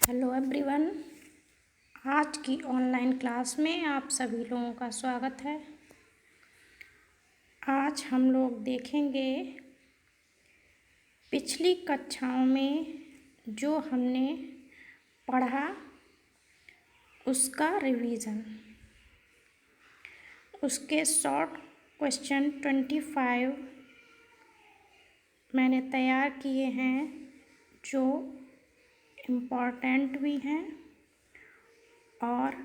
Hello everyone. आज की online class में आप सभी लोगों का स्वागत है। आज हम लोग देखेंगे पिछली कक्षाओं में जो हमने पढ़ा उसका रिवीजन। उसके शॉर्ट क्वेश्चन 25 मैंने तैयार किए हैं जो इम्पॉर्टेंट भी हैं और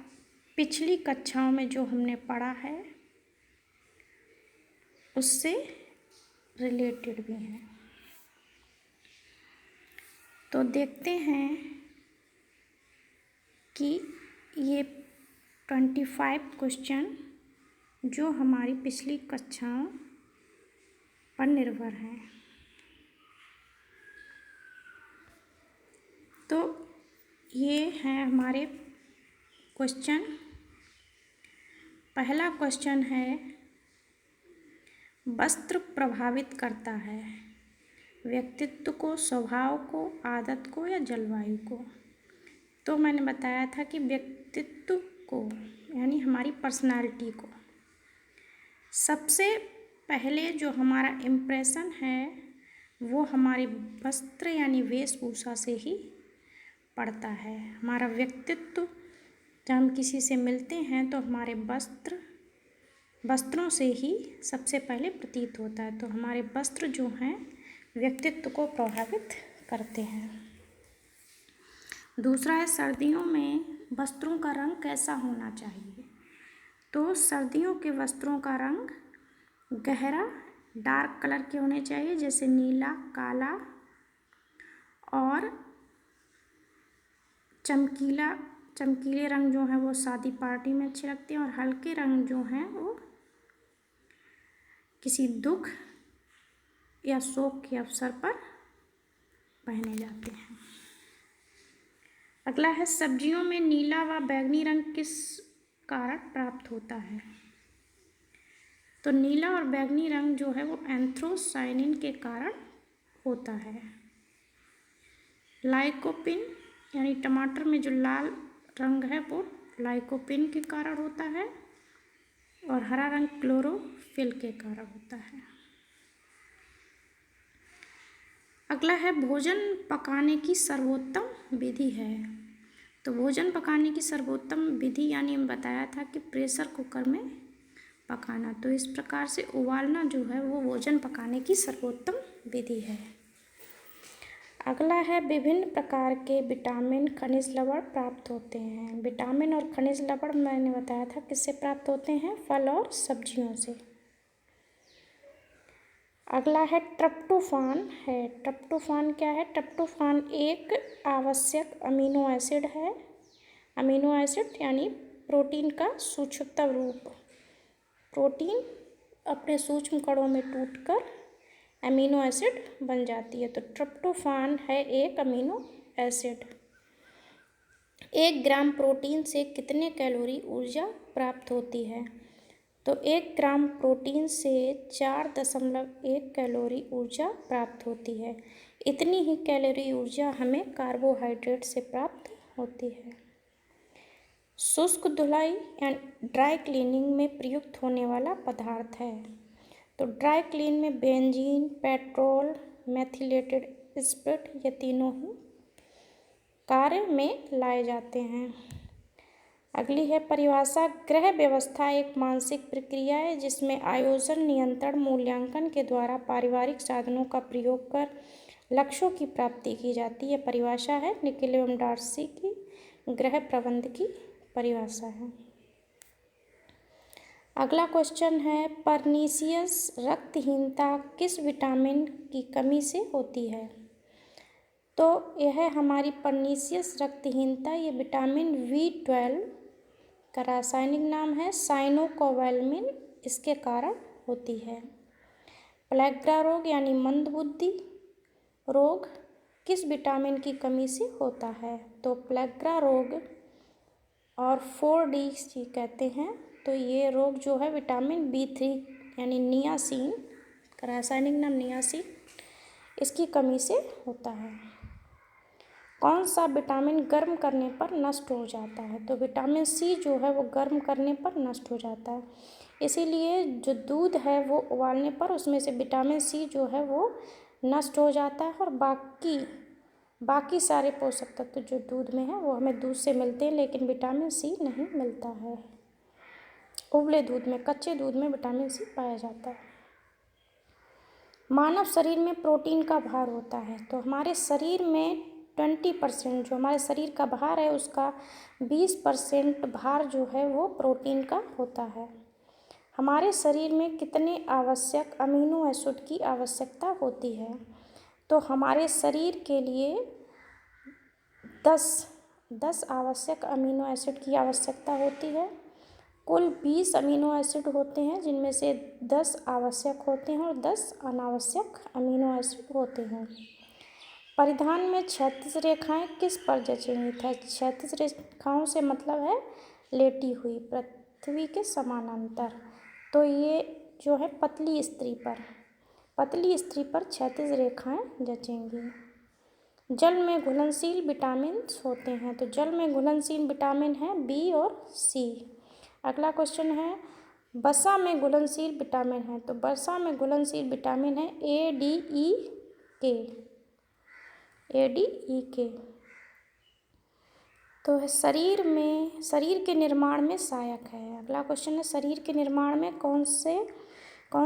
पिछली कक्षाओं में जो हमने पढ़ा है उससे रिलेटेड भी हैं। तो देखते हैं कि ये 25 क्वेश्चन जो हमारी पिछली कक्षाओं पर निर्भर हैं। तो ये हैं हमारे क्वेश्चन। पहला क्वेश्चन है, वस्त्र प्रभावित करता है व्यक्तित्व को, स्वभाव को, आदत को या जलवायु को। तो मैंने बताया था कि व्यक्तित्व को यानी हमारी पर्सनालिटी को सबसे पहले जो हमारा इम्प्रेशन है वो हमारे वस्त्र यानी वेशभूषा से ही पड़ता है। हमारा व्यक्तित्व जब हम किसी से मिलते हैं तो हमारे वस्त्रों से ही सबसे पहले प्रतीत होता है। तो हमारे वस्त्र जो हैं व्यक्तित्व को प्रभावित करते हैं। दूसरा है, सर्दियों में वस्त्रों का रंग कैसा होना चाहिए। तो सर्दियों के वस्त्रों का रंग गहरा डार्क कलर के होने चाहिए, जैसे नीला, काला और चमकीले रंग जो हैं वो शादी पार्टी में अच्छे लगते हैं और हल्के रंग जो हैं वो किसी दुख या शोक के अवसर पर पहने जाते हैं। अगला है, सब्जियों में नीला व बैंगनी रंग किस कारण प्राप्त होता है। तो नीला और बैंगनी रंग जो है वो एंथ्रोसायनिन के कारण होता है। लाइकोपिन यानी टमाटर में जो लाल रंग है वो लाइकोपिन के कारण होता है और हरा रंग क्लोरोफिल के कारण होता है। अगला है, भोजन पकाने की सर्वोत्तम विधि है। तो भोजन पकाने की सर्वोत्तम विधि यानी हम बताया था कि प्रेशर कुकर में पकाना। तो इस प्रकार से उबालना जो है वो भोजन पकाने की सर्वोत्तम विधि है। अगला है, विभिन्न प्रकार के विटामिन खनिज लवण प्राप्त होते हैं। विटामिन और खनिज लवण मैंने बताया था किससे प्राप्त होते हैं, फल और सब्जियों से। अगला है, ट्रिप्टोफान है। ट्रिप्टोफान क्या है। ट्रिप्टोफान एक आवश्यक अमीनो एसिड है। अमीनो एसिड यानी प्रोटीन का सूक्ष्मतम रूप। प्रोटीन अपने सूक्ष्म कणों में टूटकर अमीनो एसिड बन जाती है। तो ट्रिप्टोफान है एक अमीनो एसिड। 1 ग्राम प्रोटीन से कितने कैलोरी ऊर्जा प्राप्त होती है। तो 1 ग्राम प्रोटीन से 4.1 कैलोरी ऊर्जा प्राप्त होती है। इतनी ही कैलोरी ऊर्जा हमें कार्बोहाइड्रेट से प्राप्त होती है। शुष्क धुलाई या ड्राई क्लीनिंग में प्रयुक्त होने वाला पदार्थ है। तो ड्राई क्लीन में बेंजीन, पेट्रोल, मेथिलेटेड स्पिरिट ये तीनों ही कार्य में लाए जाते हैं। अगली है परिभाषा, गृह व्यवस्था एक मानसिक प्रक्रिया है जिसमें आयोजन, नियंत्रण, मूल्यांकन के द्वारा पारिवारिक साधनों का प्रयोग कर लक्ष्यों की प्राप्ति की जाती है। परिभाषा है निकिल एवं डार्सी की गृह प्रबंध की परिभाषा है। अगला क्वेश्चन है, परनीसियस रक्तहीनता किस विटामिन की कमी से होती है। तो यह हमारी परनीसियस रक्तहीनता ये विटामिन B12 का रासायनिक नाम है साइनोकोबालामिन, इसके कारण होती है। प्लेग्रा रोग यानी मंदबुद्धि रोग किस विटामिन की कमी से होता है। तो प्लेग्रा रोग और 4D कहते हैं। तो ये रोग जो है विटामिन B3 यानी नियासिन का रासायनिक नाम नियासिन, इसकी कमी से होता है। कौन सा विटामिन गर्म करने पर नष्ट हो जाता है? तो विटामिन सी जो है वो गर्म करने पर नष्ट हो जाता है, इसीलिए जो दूध है वो उबालने पर उसमें से विटामिन सी जो है वो नष्ट हो जाता है, और बाकी सारे पोषक तत्व जो दूध में है वो हमें दूध से मिलते हैं, लेकिन विटामिन सी नहीं मिलता है। उबले दूध में, कच्चे दूध में विटामिन सी पाया जाता है। मानव शरीर में प्रोटीन का भार होता है, तो हमारे शरीर में 20% जो हमारे शरीर का भार है उसका 20% भार जो है वो प्रोटीन का होता है। हमारे शरीर में कितने आवश्यक अमीनो एसिड की आवश्यकता होती है? तो हमारे शरीर के लिए 10 आवश्यक अमीनो एसिड की आवश्यकता होती है। कुल 20 अमीनो एसिड होते हैं, जिनमें से 10 आवश्यक होते हैं और 10 अनावश्यक अमीनो एसिड होते हैं। परिधान में क्षैतिज रेखाएं किस पर जचेंगी? था क्षैतिज रेखाओं से मतलब है लेटी हुई, पृथ्वी के समानांतर। तो ये जो है पतली स्त्री पर क्षैतिज रेखाएं जचेंगी। जल में घुलनशील विटामिन होते हैं, तो जल में घुलनशील विटामिन है बी और सी। अगला क्वेश्चन है, वसा में घुलनशील विटामिन है, तो वसा में घुलनशील विटामिन है ए डी ई के। तो है शरीर के निर्माण में सहायक है। अगला क्वेश्चन है, शरीर के निर्माण में कौन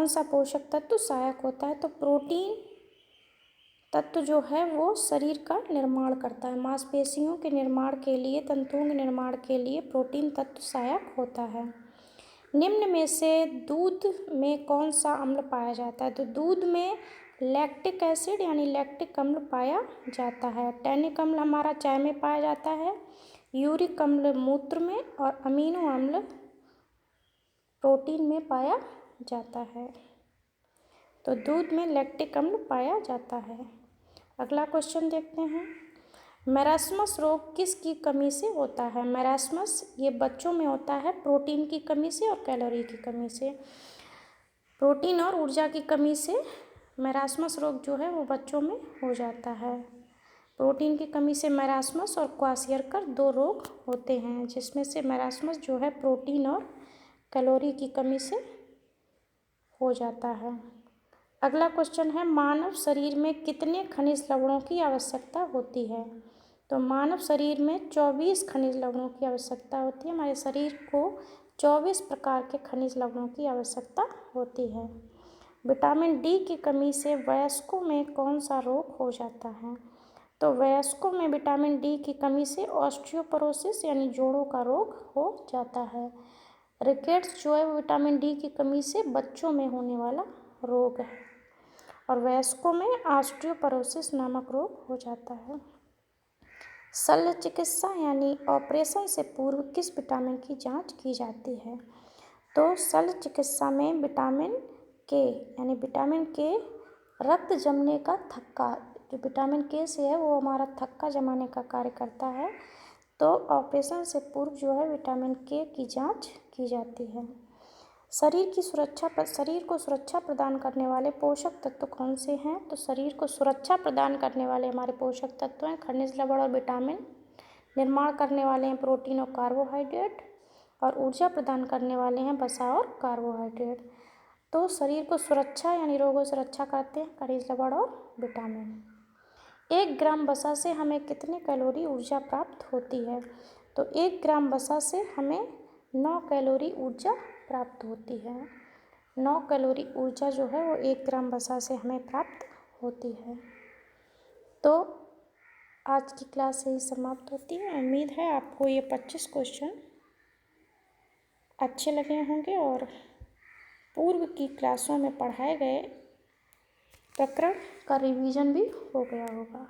सा पोषक तत्व सहायक होता है? तो प्रोटीन तत्व जो है वो शरीर का निर्माण करता है। मांसपेशियों के निर्माण के लिए, तंतुओं के निर्माण के लिए प्रोटीन तत्व सहायक होता है। निम्न में से दूध में कौन सा अम्ल पाया जाता है? तो दूध में लैक्टिक एसिड यानी लैक्टिक अम्ल पाया जाता है। टैनिक अम्ल हमारा चाय में पाया जाता है, यूरिक अम्ल मूत्र में, और अमीनो अम्ल प्रोटीन में पाया जाता है। तो दूध में लैक्टिक अम्ल पाया जाता है। अगला क्वेश्चन देखते हैं, मैरास्मस रोग किसकी कमी से होता है? मैरास्मस ये बच्चों में होता है प्रोटीन की कमी से और कैलोरी की कमी से। प्रोटीन और ऊर्जा की कमी से मैरास्मस रोग जो है वो बच्चों में हो जाता है। प्रोटीन की कमी से मैरास्मस और क्वाशियरकर 2 रोग होते हैं, जिसमें से मैरास्मस जो है प्रोटीन और कैलोरी की कमी से हो जाता है। अगला क्वेश्चन है, मानव शरीर में कितने खनिज लवणों की आवश्यकता होती है? तो मानव शरीर में 24 खनिज लवणों की आवश्यकता होती है। हमारे शरीर को 24 प्रकार के खनिज लवणों की आवश्यकता होती है। विटामिन डी की कमी से वयस्कों में कौन सा रोग हो जाता है? तो वयस्कों में विटामिन डी की कमी से ऑस्टियोपोरोसिस यानी जोड़ों का रोग हो जाता है। रिकेट्स जो है विटामिन डी की कमी से बच्चों में होने वाला रोग है, और वयस्कों में ऑस्टियोपोरोसिस नामक रोग हो जाता है। शल्य चिकित्सा यानी ऑपरेशन से पूर्व किस विटामिन की जांच की जाती है? तो शल्य चिकित्सा में विटामिन के यानी विटामिन के रक्त जमने का थक्का, जो विटामिन के से है वो हमारा थक्का जमाने का कार्य करता है। तो ऑपरेशन से पूर्व जो है विटामिन के की जांच की जाती है। शरीर को सुरक्षा प्रदान करने वाले पोषक तत्व कौन से हैं? तो शरीर को सुरक्षा प्रदान करने वाले हमारे पोषक तत्व हैं खनिज लवण और विटामिन, निर्माण करने वाले हैं प्रोटीन और कार्बोहाइड्रेट, और ऊर्जा प्रदान करने वाले हैं वसा और कार्बोहाइड्रेट। तो शरीर को सुरक्षा यानी रोगों से रक्षा करते हैं खनिज लवण और विटामिन। 1 ग्राम वसा से हमें कितने कैलोरी ऊर्जा प्राप्त होती है? तो 1 ग्राम वसा से हमें 9 कैलोरी ऊर्जा प्राप्त होती है। 9 कैलोरी ऊर्जा जो है वो 1 ग्राम वसा से हमें प्राप्त होती है। तो आज की क्लास यही समाप्त होती है। उम्मीद है आपको ये 25 क्वेश्चन अच्छे लगे होंगे और पूर्व की क्लासों में पढ़ाए गए प्रकरण का रिवीजन भी हो गया होगा।